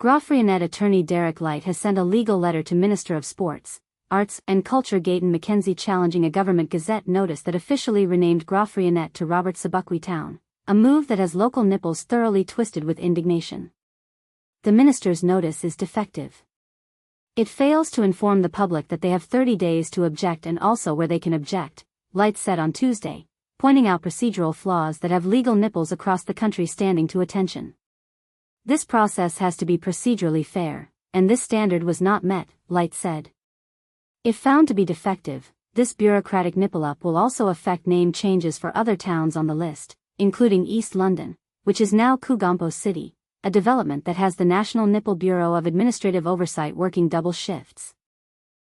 Graaff-Reinett attorney Derek Light has sent a legal letter to Minister of Sports, Arts and Culture Gayton Mackenzie challenging a government gazette notice that officially renamed Graaff-Reinett to Robert Sobukwe Town, a move that has local nipples thoroughly twisted with indignation. The minister's notice is defective. It fails to inform the public that they have 30 days to object and also where they can object, Light said on Tuesday, pointing out procedural flaws that have legal nipples across the country standing to attention. This process has to be procedurally fair, and this standard was not met, Light said. If found to be defective, this bureaucratic nipple-up will also affect name changes for other towns on the list, including East London, which is now Kugompo City, a development that has the National Nipple Bureau of Administrative Oversight working double shifts.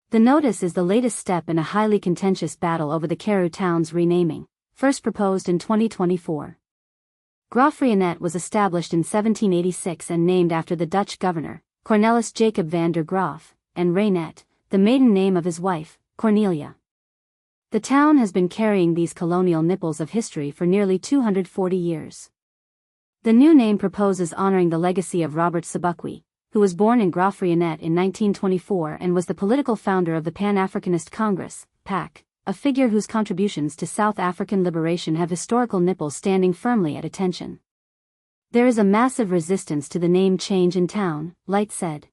The notice is the latest step in a highly contentious battle over the Karoo town's renaming, first proposed in 2024. Graaff-Reinett was established in 1786 and named after the Dutch governor, Cornelis Jacob van der Graaf, and Reinett, the maiden name of his wife, Cornelia. The town has been carrying these colonial nipples of history for nearly 240 years. The new name proposes honoring the legacy of Robert Sobukwe, who was born in Graaff-Reinett in 1924 and was the political founder of the Pan-Africanist Congress, PAC, a figure whose contributions to South African liberation have historical nipples standing firmly at attention. There is a massive resistance to the name change in town, Light said.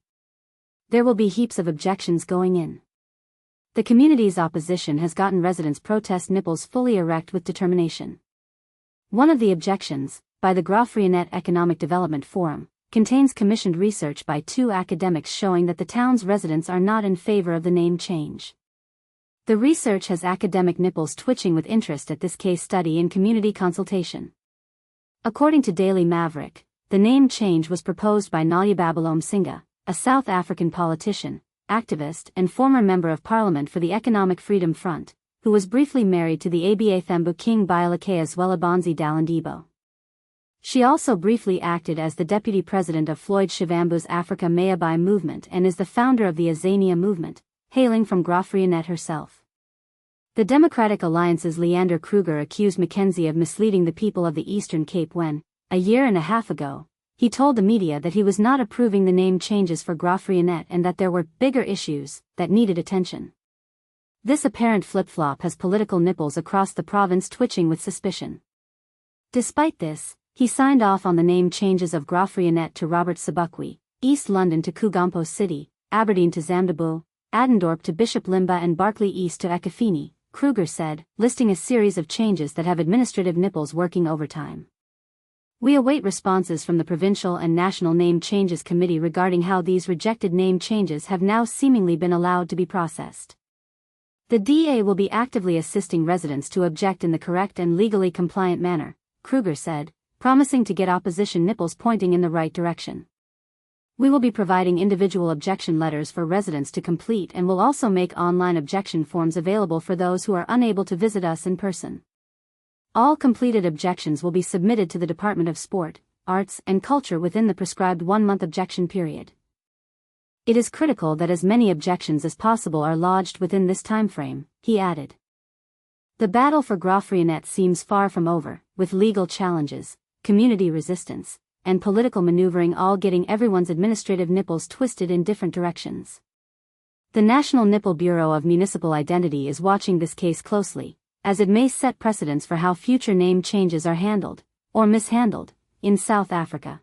There will be heaps of objections going in. The community's opposition has gotten residents protest nipples fully erect with determination. One of the objections, by the Graaff-Reinett Economic Development Forum, contains commissioned research by 2 academics showing that the town's residents are not in favor of the name change. The research has academic nipples twitching with interest at this case study in community consultation. According to Daily Maverick, the name change was proposed by Nalya Babalom Singa, a South African politician, activist and former member of parliament for the Economic Freedom Front, who was briefly married to the ABA Thembu King Bialakea Zwelabonzi Dalandibo. She also briefly acted as the deputy president of Floyd Shivambu's Africa Mayabai movement and is the founder of the Azania movement, hailing from Graaff-Reinett herself. The Democratic Alliance's Leander Kruger accused Mackenzie of misleading the people of the Eastern Cape when, a year and a half ago, he told the media that he was not approving the name changes for Graaff-Reinett and that there were bigger issues that needed attention. This apparent flip-flop has political nipples across the province twitching with suspicion. Despite this, he signed off on the name changes of Graaff-Reinett to Robert Sobukwe, East London to Kugompo City, Aberdeen to Zamdabu, Adendorp to Bishop Limba and Barclay East to Ekafini, Kruger said, listing a series of changes that have administrative nipples working overtime. We await responses from the Provincial and National Name Changes Committee regarding how these rejected name changes have now seemingly been allowed to be processed. The DA will be actively assisting residents to object in the correct and legally compliant manner, Kruger said, promising to get opposition nipples pointing in the right direction. We will be providing individual objection letters for residents to complete and will also make online objection forms available for those who are unable to visit us in person. All completed objections will be submitted to the Department of Sport, Arts and Culture within the prescribed 1-month objection period. It is critical that as many objections as possible are lodged within this timeframe, he added. The battle for Graaff-Reinett seems far from over, with legal challenges, community resistance, and political maneuvering all getting everyone's administrative nipples twisted in different directions. The National Nipple Bureau of Municipal Identity is watching this case closely, as it may set precedents for how future name changes are handled, or mishandled, in South Africa.